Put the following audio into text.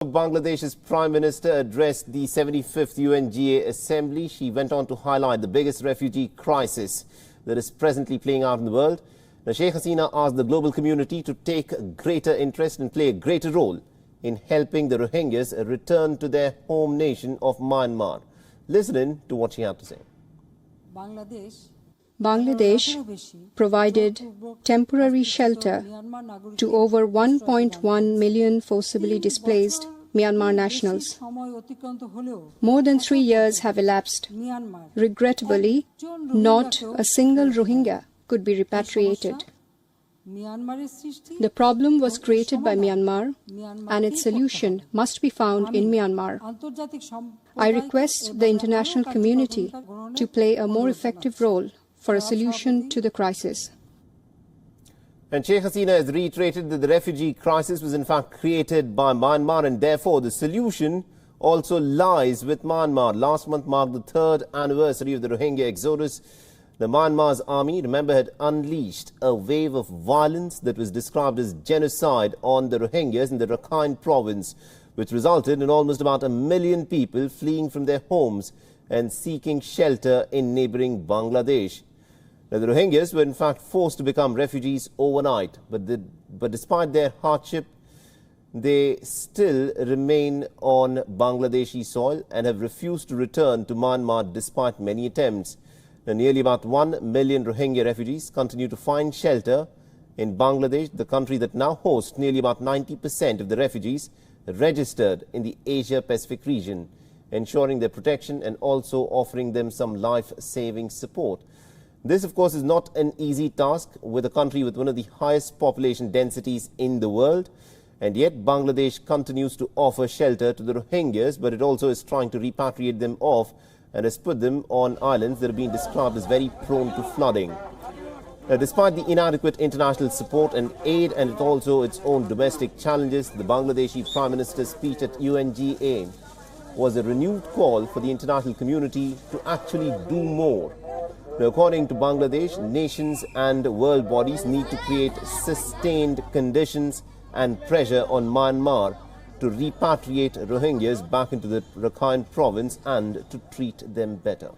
Bangladesh's Prime Minister addressed the 75th UNGA Assembly. She went on to highlight the biggest refugee crisis that is presently playing out in the world. Now, Sheikh Hasina asked the global community to take a greater interest and play a greater role in helping the Rohingyas return to their home nation of Myanmar. Listen in to what she had to say. Bangladesh provided temporary shelter to over 1.1 million forcibly displaced Myanmar nationals. More than 3 years have elapsed. Regrettably, not a single Rohingya could be repatriated. The problem was created by Myanmar, and its solution must be found in Myanmar. I request the international community to play a more effective role for a solution to the crisis. And Sheikh Hasina has reiterated that the refugee crisis was in fact created by Myanmar, and therefore the solution also lies with Myanmar. Last month marked the 3rd anniversary of the Rohingya exodus. The Myanmar's army, remember, had unleashed a wave of violence that was described as genocide on the Rohingyas in the Rakhine province, which resulted in almost about 1 million people fleeing from their homes and seeking shelter in neighbouring Bangladesh. Now, the Rohingyas were in fact forced to become refugees overnight, but despite their hardship, they still remain on Bangladeshi soil and have refused to return to Myanmar despite many attempts. Now, nearly about 1 million Rohingya refugees continue to find shelter in Bangladesh, the country that now hosts nearly about 90% of the refugees registered in the Asia-Pacific region, ensuring their protection and also offering them some life-saving support. This, of course, is not an easy task with a country with one of the highest population densities in the world, and yet Bangladesh continues to offer shelter to the Rohingyas, but it also is trying to repatriate them off and has put them on islands that have been described as very prone to flooding. Now, despite the inadequate international support and aid and also its own domestic challenges, the Bangladeshi Prime Minister's speech at UNGA was a renewed call for the international community to actually do more. Now, according to Bangladesh, nations and world bodies need to create sustained conditions and pressure on Myanmar to repatriate Rohingyas back into the Rakhine province and to treat them better.